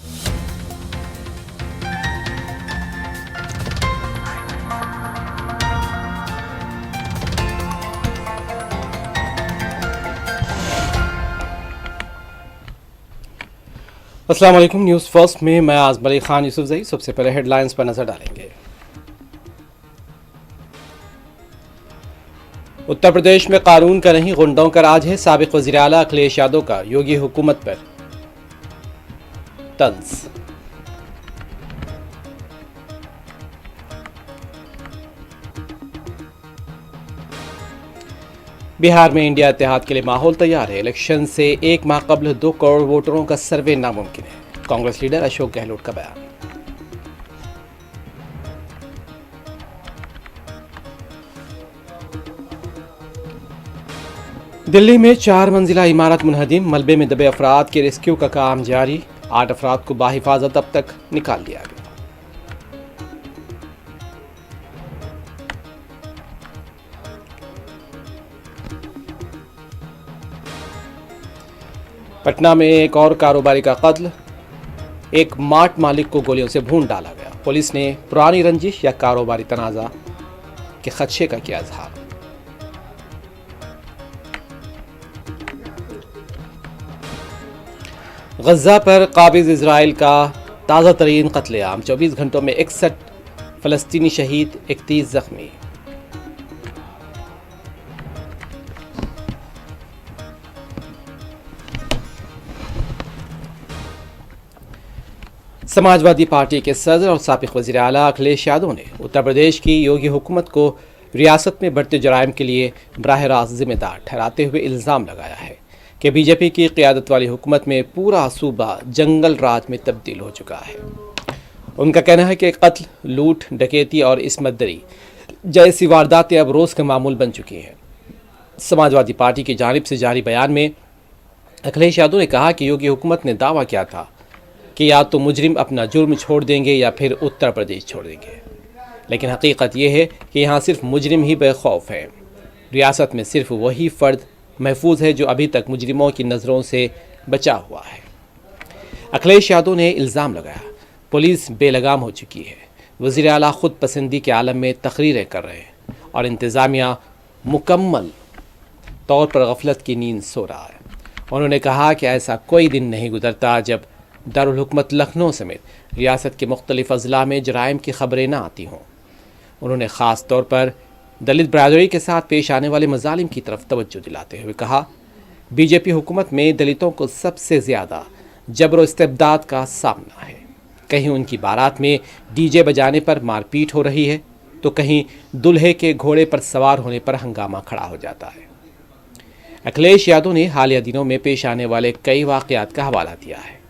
अस्सलाम वालेकुम। News first में मैं आज़म अली खान यूसुफजई। सबसे पहले हेडलाइंस पर नजर डालेंगे। उत्तर प्रदेश में कानून का नहीं गुंडों का राज है। साबिक वज़ीर आला अखिलेश यादव का योगी हुकूमत पर तंज। बिहार में इंडिया इत्तेहाद के लिए माहौल तैयार है। इलेक्शन से एक माह कबल 2 करोड़ वोटरों का सर्वे नामुमकिन है। कांग्रेस लीडर अशोक गहलोत का बयान। दिल्ली में 4 मंजिला इमारत मुनहदिम, मलबे में दबे अफराद के रेस्क्यू का काम जारी। 8 अफराद को बाहिफाजत अब तक निकाल दिया गया। पटना में एक और कारोबारी का कत्ल, एक मार्ट मालिक को गोलियों से भून डाला गया। पुलिस ने पुरानी रंजिश या कारोबारी तनाज़ा के खदशे का किया इजहार। गजा पर काबिज इजराइल का ताज़ा तरीन कत्लेआम, 24 घंटों में 61 फलस्तीनी शहीद, 31 जख्मी। समाजवादी पार्टी के सदर और साबिक वज़ीर आला अखिलेश यादव ने उत्तर प्रदेश की योगी हुकूमत को रियासत में बढ़ते जराइम के लिए बराह रास्त जिम्मेदार ठहराते हुए इल्ज़ाम लगाया है कि बीजेपी की क़ियादत वाली हुकूमत में पूरा सूबा जंगल राज में तब्दील हो चुका है। उनका कहना है कि कत्ल, लूट, डकैती और इस्मत दरी जैसी वारदातें अब रोज़ का मामूल बन चुकी हैं। समाजवादी पार्टी की जानिब से जारी बयान में अखिलेश यादव ने कहा कि योगी हुकूमत ने दावा किया था कि या तो मुजरिम अपना जुर्म छोड़ देंगे या फिर उत्तर प्रदेश छोड़ देंगे, लेकिन हकीकत यह है कि यहाँ सिर्फ मुजरिम ही बेखौफ हैं। रियासत में सिर्फ वही फ़र्द महफूज है जो अभी तक मुजरिमों की नज़रों से बचा हुआ है। अखिलेश यादव ने इल्ज़ाम लगाया पुलिस बेलगाम हो चुकी है। वज़ीर आला ख़ुद पसंदी के आलम में तकरीरें कर रहे हैं और इंतज़ामिया मुकम्मल तौर पर गफलत की नींद सो रहा है। उन्होंने कहा कि ऐसा कोई दिन नहीं गुजरता जब दारुल हुकूमत लखनऊ समेत रियासत के मुख्तलिफ अज़ला में जराइम की खबरें न आती हों। उन्होंने ख़ास तौर पर दलित बरादरी के साथ पेश आने वाले मजालिम की तरफ तवज्जो दिलाते हुए कहा, बीजेपी हुकूमत में दलितों को सबसे ज़्यादा जबर व इस्तेबदाद का सामना है। कहीं उनकी बारात में डीजे बजाने पर मारपीट हो रही है तो कहीं दूल्हे के घोड़े पर सवार होने पर हंगामा खड़ा हो जाता है। अखिलेश यादव ने हालिया दिनों में पेश आने वाले कई वाक़यात का हवाला दिया है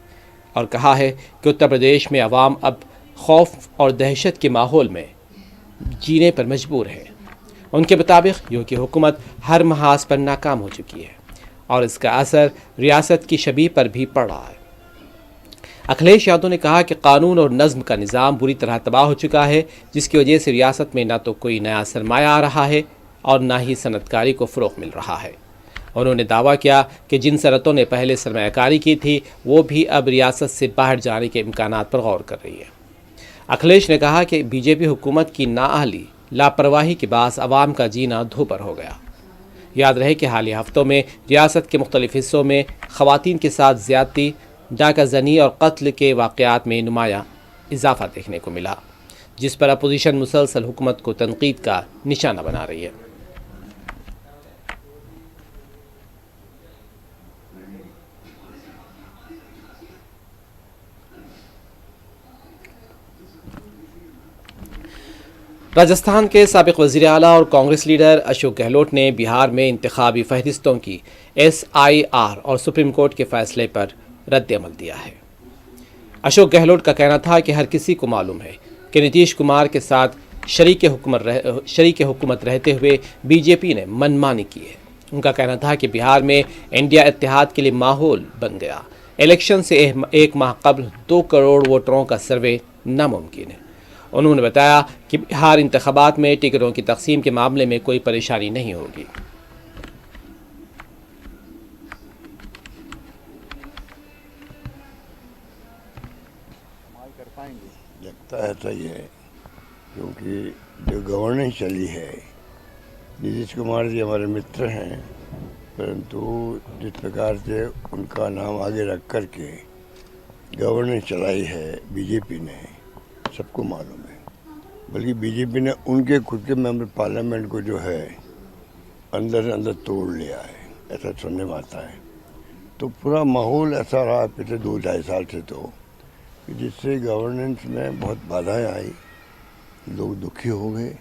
और कहा है कि उत्तर प्रदेश में अवाम अब खौफ और दहशत के माहौल में जीने पर मजबूर है। उनके मुताबिक योगी हुकूमत हर महाज पर नाकाम हो चुकी है और इसका असर रियासत की शबीह पर भी पड़ रहा है। अखिलेश यादव ने कहा कि कानून और नज़्म का निज़ाम बुरी तरह तबाह हो चुका है, जिसकी वजह से रियासत में ना तो कोई नया सरमाया आ रहा है और ना ही सनतकारी को फ़रोग़ मिल रहा है। उन्होंने दावा किया कि जिन सनतों ने पहले सरमायाकारी की थी वो भी अब रियासत से बाहर जाने के इम्कानात पर गौर कर रही है। अखिलेश ने कहा कि बीजेपी हुकूमत की नाअहली, लापरवाही के बास अवाम का जीना धूपर हो गया। याद रहे कि हालिया हफ्तों में रियासत के मुख्तलिफ हिस्सों में ख़वातीन के साथ ज़्यादती, डाका ज़नी और कत्ल के वाक़यात में नुमाया इजाफ़ा देखने को मिला, जिस पर अपोजिशन मुसलसल हुकूमत को तनकीद का निशाना बना रही है। राजस्थान के साबिक वज़ीर आला और कांग्रेस लीडर अशोक गहलोत ने बिहार में इंतखाबी फहरिस्तों की SIR और सुप्रीम कोर्ट के फैसले पर रद्द-ए-अमल दिया है। अशोक गहलोत का कहना था कि हर किसी को मालूम है कि नीतीश कुमार के साथ शरीक हुकूमत रहते हुए बीजेपी ने मनमानी की है। उनका कहना था कि बिहार में इंडिया इत्तेहाद के लिए माहौल बन गया। इलेक्शन से एक माह कबल 2 करोड़ वोटरों का सर्वे नामुमकिन है। उन्होंने बताया कि बिहार इंतखाबात में टिकटों की तकसीम के मामले में कोई परेशानी नहीं होगी। पाएंगे? लगता ऐसा ही है, क्योंकि जो गवर्नेंस चली है, नीतीश कुमार जी हमारे मित्र हैं, परंतु जिस प्रकार से उनका नाम आगे रख कर के गवर्नेंस चलाई है बीजेपी ने, सबको मालूम है। बल्कि बीजेपी ने उनके खुद के मेंबर पार्लियामेंट को जो है अंदर से अंदर तोड़ लिया है, ऐसा सुनने में आता है। तो पूरा माहौल ऐसा रहा पिछले 2-2.5 साल से, तो जिससे गवर्नेंस में बहुत बाधाएं आई, लोग दुखी हो गए।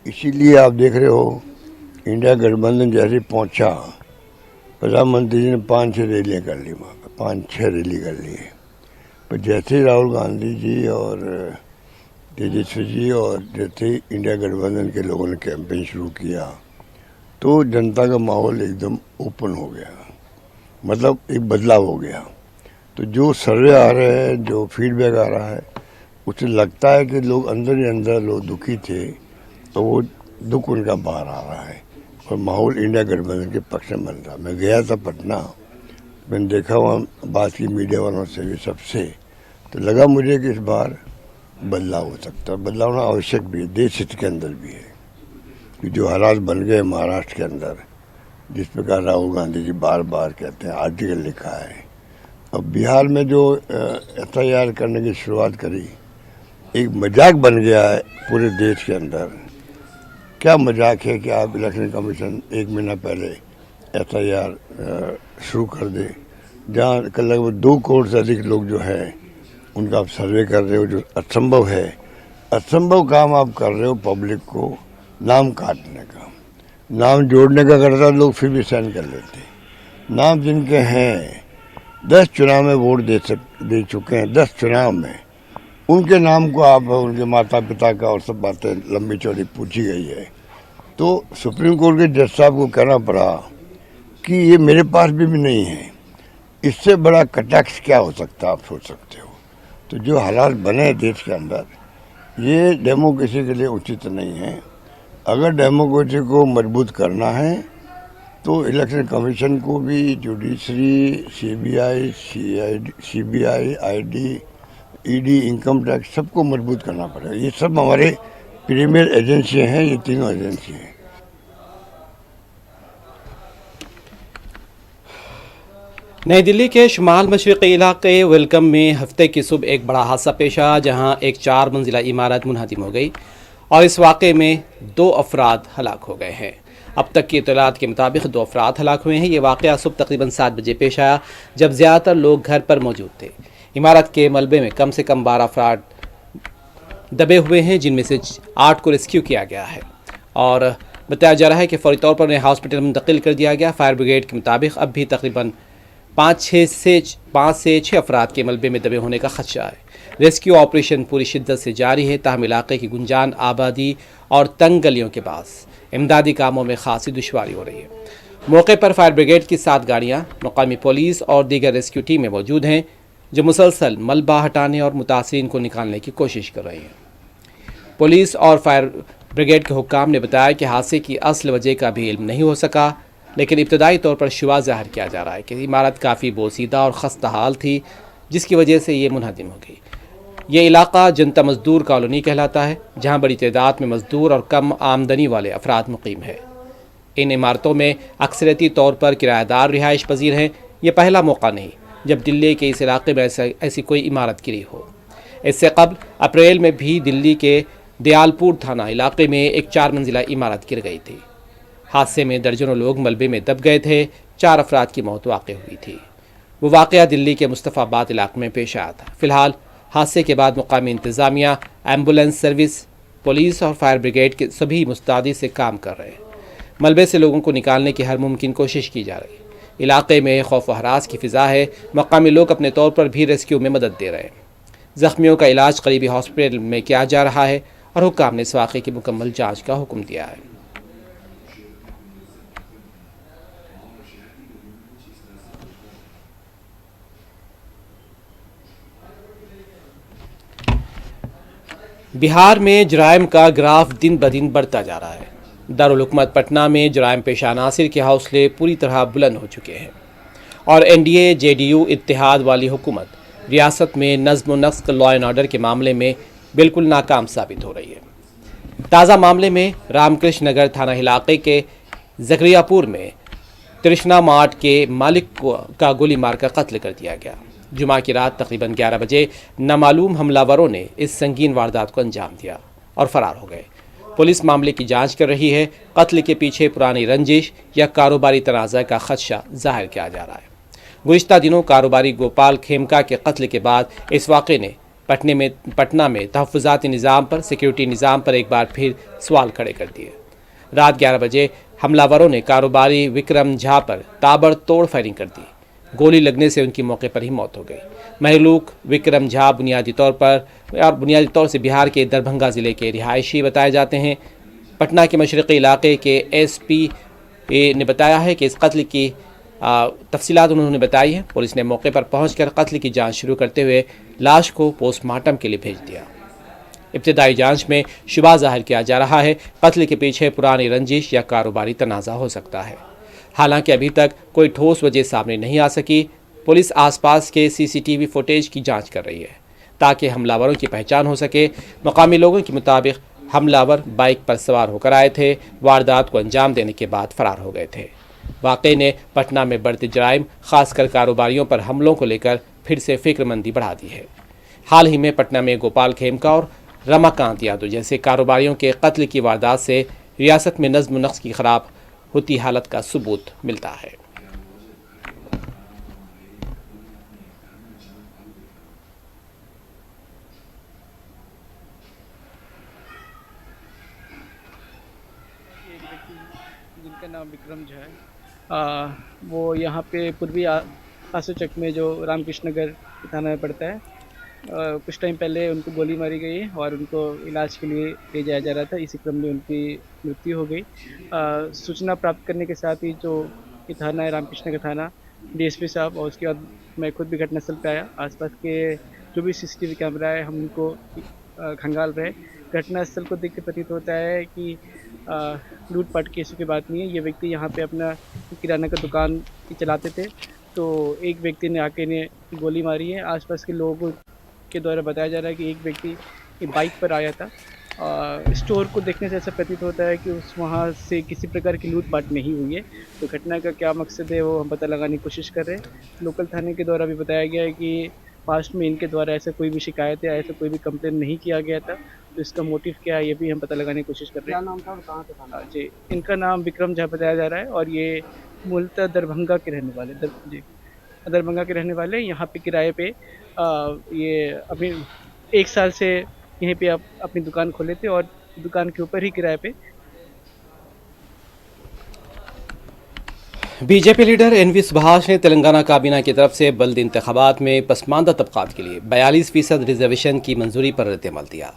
इसीलिए आप देख रहे हो, इंडिया गठबंधन जैसे पहुंचा, प्रधानमंत्री जी ने 5-6 रैलियाँ कर ली, वहाँ पर 5-6 रैली कर ली। पर जैसे ही राहुल गांधी जी और तेजस्वी जी और जैसे ही इंडिया गठबंधन के लोगों ने कैंपेन शुरू किया, तो जनता का माहौल एकदम ओपन हो गया, मतलब एक बदलाव हो गया। तो जो सर्वे आ रहे हैं, जो फीडबैक आ रहा है, उससे लगता है कि लोग अंदर ही अंदर लोग दुखी थे, तो वो दुख उनका बाहर आ रहा है और माहौल इंडिया गठबंधन के पक्ष में बन रहा। मैं गया था पटना, मैंने देखा वहाँ बात की मीडिया वालों से भी, सबसे, तो लगा मुझे कि इस बार बदलाव हो सकता है। बदलाव होना आवश्यक भी है, देश हित के अंदर भी है, कि जो हालात बन गए महाराष्ट्र के अंदर, जिस प्रकार राहुल गांधी जी बार बार कहते हैं, आर्टिकल लिखा है। अब बिहार में जो FIR करने की शुरुआत करी, एक मजाक बन गया है पूरे देश के अंदर। क्या मजाक है कि आप इलेक्शन कमीशन 1 महीना पहले FIR शुरू कर दे, जहाँ लगभग 2 करोड़ से अधिक लोग जो है उनका आप सर्वे कर रहे हो, जो असंभव है। असंभव काम आप कर रहे हो पब्लिक को नाम काटने का। नाम जोड़ने का करता लोग फिर भी साइन कर लेते। नाम जिनके हैं, 10 चुनाव में वोट दे चुके हैं, 10 चुनाव में, उनके नाम को आप, उनके माता पिता का और सब बातें लंबी चौड़ी पूछी गई है। तो सुप्रीम कोर्ट के जज साहब को कहना पड़ा कि ये मेरे पास भी नहीं है। इससे बड़ा कटाक्ष क्या हो सकता है, आप सोच सकते हो। तो जो हालात बने देश के अंदर, ये डेमोक्रेसी के लिए उचित नहीं है। अगर डेमोक्रेसी को मजबूत करना है तो इलेक्शन कमीशन को भी, judiciary, CBI, ID, ED, income tax, सबको मजबूत करना पड़ेगा। ये सब हमारे प्रीमियर एजेंसी हैं, ये तीनों एजेंसी हैं। नई दिल्ली के शुमाल मशरक़ी इलाके वेलकम में हफ्ते की सुबह एक बड़ा हादसा पेश आया, जहां एक 4 मंजिला इमारत मुनहदिम हो गई और इस वाक़े में 2 अफराद हलाक हो गए हैं। अब तक की इत्तलात के मुताबिक 2 अफराद हलाक हुए हैं। ये वाक़या सुबह तकरीबन 7 बजे पेश आया, जब ज़्यादातर लोग घर पर मौजूद थे। इमारत के मलबे में कम से कम 12 अफराद दबे हुए हैं, जिनमें से 8 को रेस्क्यू किया गया है और बताया जा रहा है कि फौरी तौर पर उन्हें हॉस्पिटल मुंतकिल कर दिया गया। फायर ब्रिगेड के मुताबिक अब भी तकरीबन 5 से 6 अफराद के मलबे में दबे होने का खदशा है। रेस्क्यू ऑपरेशन पूरी शिद्दत से जारी है, ताहम इलाके की गुंजान आबादी और तंग गलियों के पास इमदादी कामों में खासी दुश्वारी हो रही है। मौके पर फायर ब्रिगेड की 7 गाड़ियाँ, मकामी पुलिस और दीगर रेस्क्यू टीमें मौजूद हैं, जो मुसलसल मलबा हटाने और मुतासिरीन को निकालने की कोशिश कर रही हैं। पुलिस और फायर ब्रिगेड के हुक्काम ने बताया कि हादसे की असल वजह का भी इल्म नहीं हो सका, लेकिन इब्तदाई तौर पर शुबा ज़ाहिर किया जा रहा है कि इमारत काफ़ी बोसीदा और खस्ता हाल थी, जिसकी वजह से ये मुनहदिम हो गई। ये इलाका जनता मजदूर कॉलोनी कहलाता है, जहाँ बड़ी तादाद में मजदूर और कम आमदनी वाले अफराद मुकीम है। इन इमारतों में अक्सरियती तौर पर किराएदार रिहाइश पजीर हैं। ये पहला मौका नहीं जब दिल्ली के इस इलाके में ऐसी कोई इमारत गिरी हो। इससे कबल अप्रैल में भी दिल्ली के दयालपुर थाना इलाके में एक 4 मंजिला इमारत गिर गई थी। हादसे में दर्जनों लोग मलबे में दब गए थे। 4 अफराद की मौत वाक़ हुई थी। वो वाक़या दिल्ली के मुस्तफ़ाबाद इलाके में पेश आया था। फ़िलहाल हादसे के बाद मुकामी इंतज़ामिया, एम्बुलेंस सर्विस, पुलिस और फायर ब्रिगेड के सभी मुस्तैदी से काम कर रहे हैं। मलबे से लोगों को निकालने की हर मुमकिन कोशिश की जा रही है। इलाके में खौफ व हरास की फ़िज़ा है। मकामी लोग अपने तौर पर भी रेस्क्यू में मदद दे रहे हैं। ज़ख्मियों का इलाज करीबी हॉस्पिटल में किया जा रहा है और हुक्काम ने इस वाक़े की मुकम्मल जाँच का हुक्म दिया है। बिहार में जराइम का ग्राफ दिन ब दिन बढ़ता जा रहा है। दारुल हुकूमत पटना में जराइम पेशा नासिर के हौसले पूरी तरह बुलंद हो चुके हैं और NDA JDU इत्तेहाद वाली हुकूमत ریاست میں نظم و نسق لا اینڈ آرڈر کے معاملے میں بالکل ناکام ثابت ہو رہی ہے۔ تازہ معاملے میں رام کرشن نگر تھانہ علاقے کے زکریا پور میں ترشنا مارٹ کے مالک کا گولی مار کر قتل کر دیا گیا۔ جمعہ کی رات تقریباً 11 بجے نامعلوم حملہ وروں نے اس سنگین واردات کو انجام دیا اور فرار ہو گئے۔ پولیس معاملے کی جانچ کر رہی ہے۔ قتل کے پیچھے پرانی رنجش یا کاروباری تنازع کا خدشہ ظاہر کیا جا رہا ہے۔ گزشتہ دنوں کاروباری گوپال کھیمکا کے قتل کے بعد اس واقعے نے پٹنہ میں تحفظاتی نظام پر، سیکیورٹی نظام پر ایک بار پھر سوال کھڑے کر دیے۔ رات 11 بجے حملہ وروں نے کاروباری وکرم جھا پر تابڑ توڑ فائرنگ کر دی۔ گولی لگنے سے ان کی موقع پر ہی موت ہو گئی۔ مہلوک وکرم جھا بنیادی طور سے بہار کے دربھنگا ضلع کے رہائشی بتائے جاتے ہیں۔ پٹنہ کے مشرقی علاقے کے ایس پی نے بتایا ہے کہ اس قتل کی تفصیلات انہوں نے بتائی ہیں۔ پولیس نے موقع پر پہنچ کر قتل کی جانچ شروع کرتے ہوئے لاش کو پوسٹ مارٹم کے لیے بھیج دیا۔ ابتدائی جانچ میں شبہ ظاہر کیا جا رہا ہے قتل کے پیچھے پرانی رنجش یا کاروباری تنازع ہو سکتا ہے۔ حالانکہ ابھی تک کوئی ٹھوس وجہ سامنے نہیں آ سکی۔ پولیس آس پاس کے CCTV فوٹیج کی جانچ کر رہی ہے تاکہ حملہ وروں کی پہچان ہو سکے۔ مقامی لوگوں کے مطابق حملہ ور بائک پر سوار ہو کر آئے تھے، واردات کو انجام دینے کے بعد فرار ہو گئے تھے۔ واقعے نے پٹنہ میں بڑھتے جرائم، خاص کر کاروباریوں پر حملوں کو لے کر پھر سے فکر مندی بڑھا دی ہے۔ حال ہی میں پٹنہ میں گوپال کھیمکا اور رماکانت یادو جیسے کاروباریوں کے قتل کی واردات سے ریاست میں نظم و نسق کی خراب ہوتی حالت کا ثبوت ملتا ہے۔ جن کا نام وکرم جھا ہے، وہ یہاں پہ پوروی آسوچک میں جو رام کرشن نگر تھانہ میں پڑتا ہے، کچھ ٹائم پہلے ان کو گولی ماری گئی اور ان کو علاج کے لیے لے جایا جا رہا تھا۔ اسی کرم میں ان کی مرتیو ہو گئی۔ سوچنا پراپت کرنے کے ساتھ ہی جو یہ تھانہ ہے رام کرشن نگر تھانہ، DSP صاحب اور اس کے بعد میں خود بھی گھٹنا स्थل پہ آیا۔ آس پاس کے جو بھی CCTV کیمرہ ہے ہم ان کو کھنگال رہے۔ گھٹنا स्थل کو دیکھ کے پرتیت ہوتا ہے کہ لوٹ پاٹ کیسوں کی بات نہیں ہے۔ یہ ویکتی یہاں پہ اپنا کرانہ کا دکان چلاتے تھے، تو ایک ویکتی نے آ کے انہیں گولی ماری ہے۔ آس پاس کے لوگوں کے دوارا بتایا جا رہا ہے کہ ایک ویکتی بائک پر آیا تھا۔ اسٹور کو دیکھنے سے ایسا پرتیت ہوتا ہے کہ وہاں سے کسی پرکار کی لوٹ پاٹ نہیں ہوئی ہے۔ تو گھٹنا کا کیا مقصد ہے وہ ہم پتہ لگانے کی کوشش کر رہے ہیں۔ لوکل تھانے کے دوارا بھی بتایا گیا ہے کہ پاسٹ میں ان کے دوارا ایسا کوئی بھی شکایت یا ایسا کوئی بھی کمپلین نہیں کیا گیا تھا، تو اس کا موٹیو کیا ہے یہ بھی ہم پتہ لگانے کی کوشش کر رہے ہیں۔ کیا نام تھا اور کہاں سے تھا؟ جی، ان کا نام وکرم جھا بتایا جا رہا ہے اور یہ مولتہ دربھنگا کے رہنے والے دربھنگا کے رہنے والے یہاں پہ کرائے پہ یہ ابھی 1 سال سے یہیں پہ اپنی دکان کھولے تھے اور دکان کے اوپر ہی کرائے پہ۔ B J P leader NV سبھاش نے تلنگانہ کابینہ کی طرف سے بلدی انتخابات میں پسماندہ طبقات کے لیے 42% ریزرویشن کی منظوری پر رد عمل دیا۔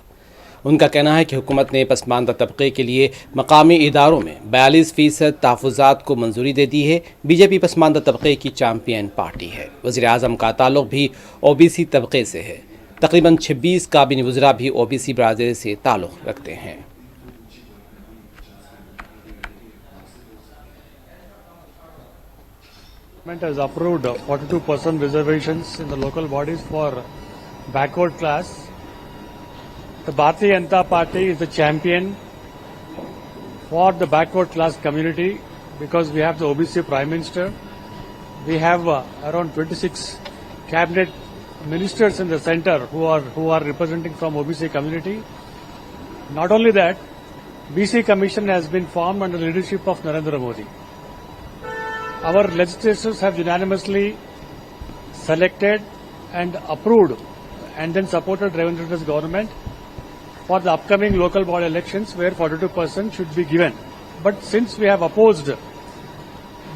ان کا کہنا ہے کہ حکومت نے پسماندہ طبقے کے لیے مقامی اداروں میں 42% تحفظات کو منظوری دے دی ہے۔ بی جے پی پسماندہ طبقے کی چیمپئن پارٹی ہے۔ وزیر اعظم کا تعلق بھی OBC طبقے سے ہے۔ تقریباً 26 کابینی وزراء بھی OBC برادری سے تعلق رکھتے ہیں۔ Government has approved 42% reservations in the local bodies for backward class. The Bharatiya Janata Party is the champion for the backward class community because we have the OBC Prime Minister. We have around 26 cabinet ministers in the center who are representing from OBC community. Not only that, BC Commission has been formed under the leadership of Narendra Modi. Our legislators have unanimously selected and approved and then supported Revenue Reddy's government for the upcoming local body elections where 42% should be given. But since we have opposed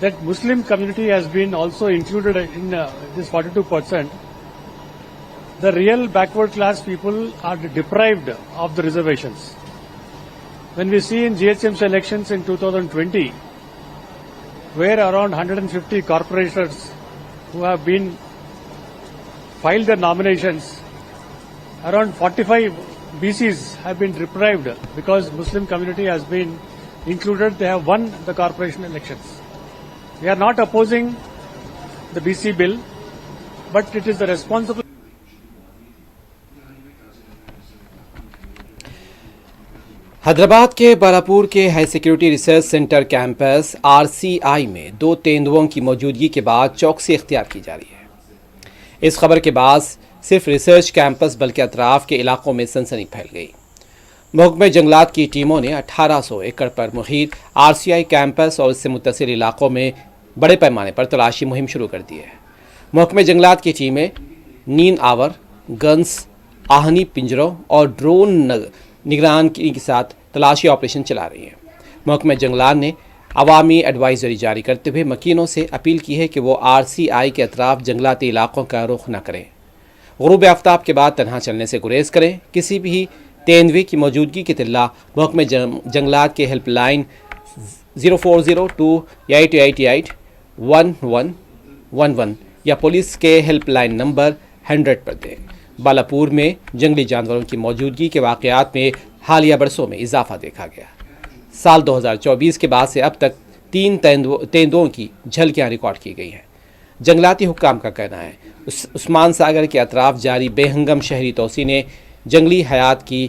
that Muslim community has been also included in this 42%, the real backward class people are deprived of the reservations. When we see in GHMC elections in 2020, where around 150 corporations who have been filed their nominations, around 45 BCs have been deprived because Muslim community has been included. They have won the corporation elections. We are not opposing the BC bill, but it is the responsibility. Hyderabad کے بالاپور کے high security research centre campus RCI میں 2 تیندوؤں کی موجودگی کے بعد چوکسی اختیار کی جا رہی ہے۔ اس خبر کے بعد صرف ریسرچ کیمپس بلکہ اطراف کے علاقوں میں سنسنی پھیل گئی۔ محکمہ جنگلات کی ٹیموں نے 1800 ایکڑ پر محیط RCI کیمپس اور اس سے متصل علاقوں میں بڑے پیمانے پر تلاشی مہم شروع کر دی ہے۔ محکمہ جنگلات کی ٹیمیں نیند آور، گنس، آہنی پنجروں اور ڈرون نگرانی کے ساتھ تلاشی آپریشن چلا رہی ہیں۔ محکمہ جنگلات نے عوامی ایڈوائزری جاری کرتے ہوئے مکینوں سے اپیل کی ہے کہ وہ RCI کے اطراف جنگلاتی علاقوں کا رخ نہ کریں، غروب آفتاب کے بعد تنہا چلنے سے گریز کریں۔ کسی بھی تیندوے کی موجودگی کی اطلاع محکمہ جنگلات کے ہیلپ لائن 04028881111 یا پولیس کے ہیلپ لائن نمبر 100 پر دیں۔ بالاپور میں جنگلی جانوروں کی موجودگی کے واقعات میں حالیہ برسوں میں اضافہ دیکھا گیا۔ سال 2024 کے بعد سے اب تک 3 تیندوؤں کی جھلکیاں ریکارڈ کی گئی ہیں۔ جنگلاتی حکام کا کہنا ہے عثمان ساگر کے اطراف جاری بے ہنگم شہری توسیع نے جنگلی حیات کی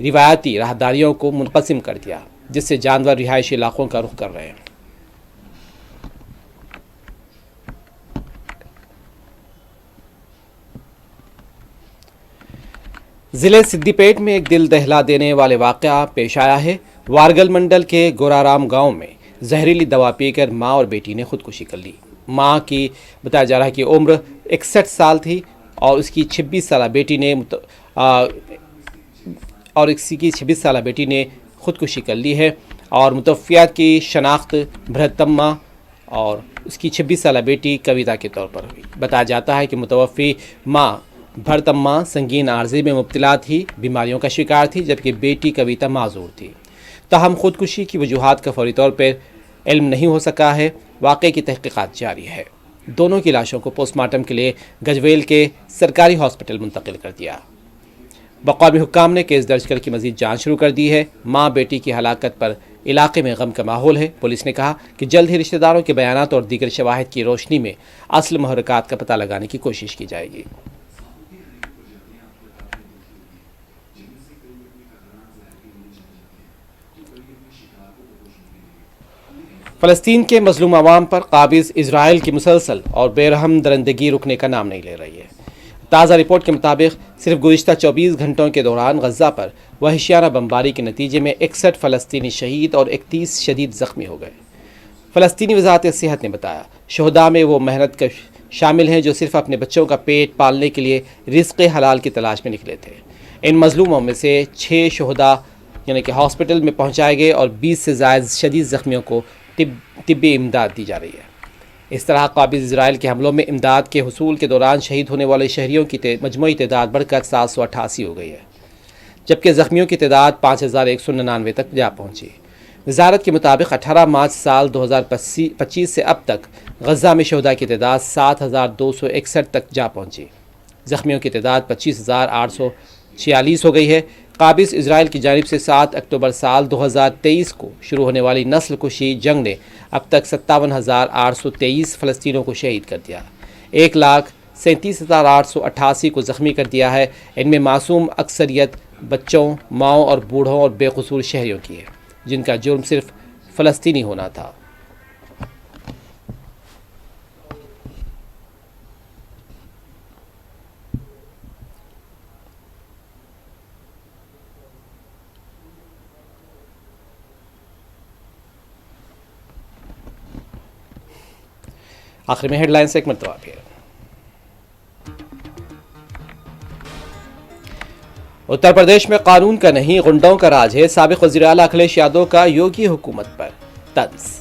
روایتی راہداریوں کو منقسم کر دیا، جس سے جانور رہائشی علاقوں کا رخ کر رہے ہیں۔ ضلع سدی پیٹ میں ایک دل دہلا دینے والے واقعہ پیش آیا ہے۔ وارگل منڈل کے گورارام گاؤں میں زہریلی دوا پی کر ماں اور بیٹی نے خودکشی کر لی۔ ماں کی بتایا جا رہا ہے کہ عمر 61 سال تھی اور اس کی 26 سالہ بیٹی نے خودکشی کر لی ہے، اور متوفیات کی شناخت بھرتما اور اس کی 26 سالہ بیٹی کویتا کے طور پر ہوئی۔ بتایا جاتا ہے کہ متوفی ماں بھرتما سنگین عارضے میں مبتلا تھی، بیماریوں کا شکار تھی، جبکہ بیٹی کویتا معذور تھی۔ تاہم خودکشی کی وجوہات کا فوری طور پر علم نہیں ہو سکا ہے۔ واقعے کی تحقیقات جاری ہے۔ دونوں کی لاشوں کو پوسٹ مارٹم کے لیے گجویل کے سرکاری ہاسپٹل منتقل کر دیا۔ مقامی حکام نے کیس درج کر کے مزید جانچ شروع کر دی ہے۔ ماں بیٹی کی ہلاکت پر علاقے میں غم کا ماحول ہے۔ پولیس نے کہا کہ جلد ہی رشتہ داروں کے بیانات اور دیگر شواہد کی روشنی میں اصل محرکات کا پتہ لگانے کی کوشش کی جائے گی۔ فلسطین کے مظلوم عوام پر قابض اسرائیل کی مسلسل اور بے رحم درندگی رکنے کا نام نہیں لے رہی ہے۔ تازہ رپورٹ کے مطابق صرف گزشتہ 24 گھنٹوں کے دوران غزہ پر وحشیانہ بمباری کے نتیجے میں 61 فلسطینی شہید اور 31 شدید زخمی ہو گئے۔ فلسطینی وزارت صحت نے بتایا شہداء میں وہ محنت کش شامل ہیں جو صرف اپنے بچوں کا پیٹ پالنے کے لیے رزق حلال کی تلاش میں نکلے تھے۔ ان مظلوموں میں سے 6 شہداء یعنی کہ ہاسپٹل میں پہنچائے گئے اور 20 سے زائد شدید زخمیوں کو طبی امداد دی جا رہی ہے۔ اس طرح قابض اسرائیل کے حملوں میں امداد کے حصول کے دوران شہید ہونے والے شہریوں کی مجموعی تعداد بڑھ کر 788 ہو گئی ہے، جبکہ زخمیوں کی تعداد 5199 تک جا پہنچی۔ وزارت کے مطابق 18 مارچ سال 2025 سے اب تک غزہ میں شہداء کی تعداد 7261 تک جا پہنچی۔ زخمیوں کی تعداد 25846 ہو گئی ہے۔ قابض اسرائیل کی جانب سے 7 اکتوبر سال 2023 کو شروع ہونے والی نسل کشی جنگ نے اب تک 57,823 فلسطینیوں کو شہید کر دیا، 1,37,888 کو زخمی کر دیا ہے۔ ان میں معصوم اکثریت بچوں، ماؤں اور بوڑھوں اور بے قصور شہریوں کی ہے، جن کا جرم صرف فلسطینی ہونا تھا۔ آخر میں ہیڈ لائن سے ایک مرتبہ پھر۔ اتر پردیش میں قانون کا نہیں غنڈوں کا راج ہے، سابق وزیر اعلیٰ اکھلیش یادو کا یوگی حکومت پر طنز۔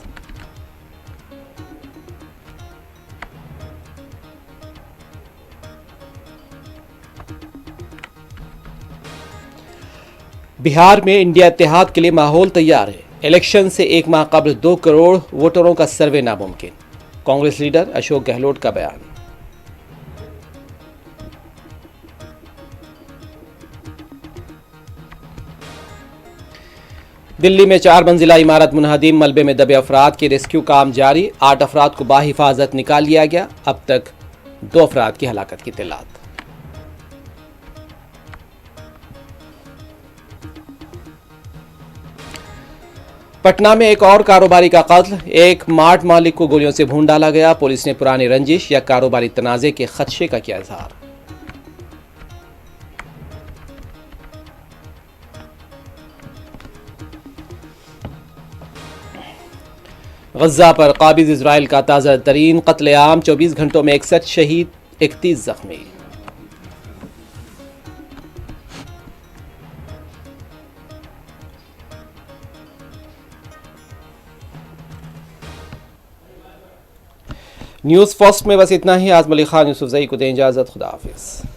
بہار میں انڈیا اتحاد کے لیے ماحول تیار ہے، الیکشن سے 1 ماہ قبل 2 کروڑ ووٹروں کا سروے ناممکن، کانگریس لیڈر اشوک گہلوٹ کا بیان۔ دلی میں 4 منزلہ عمارت منہدم، ملبے میں دبے افراد کے ریسکیو کام جاری، 8 افراد کو بحفاظت نکال لیا گیا، اب تک 2 افراد کی ہلاکت کی اطلاعات۔ पटना में एक और कारोबारी का कत्ल, एक मार्ट मालिक को गोलियों से भून डाला गया। पुलिस ने पुरानी रंजिश या कारोबारी तनाजे के खदशे का किया इजहार। गजा पर काबिज इजराइल का ताज़ा तरीन कत्लेआम, 24 घंटों में 61 शहीद, 31 जख्मी। न्यूज़ फर्स्ट में बस इतना ही। आज़म अली खान यूसुफजई को दें इजाज़त। खुदा हाफिज़।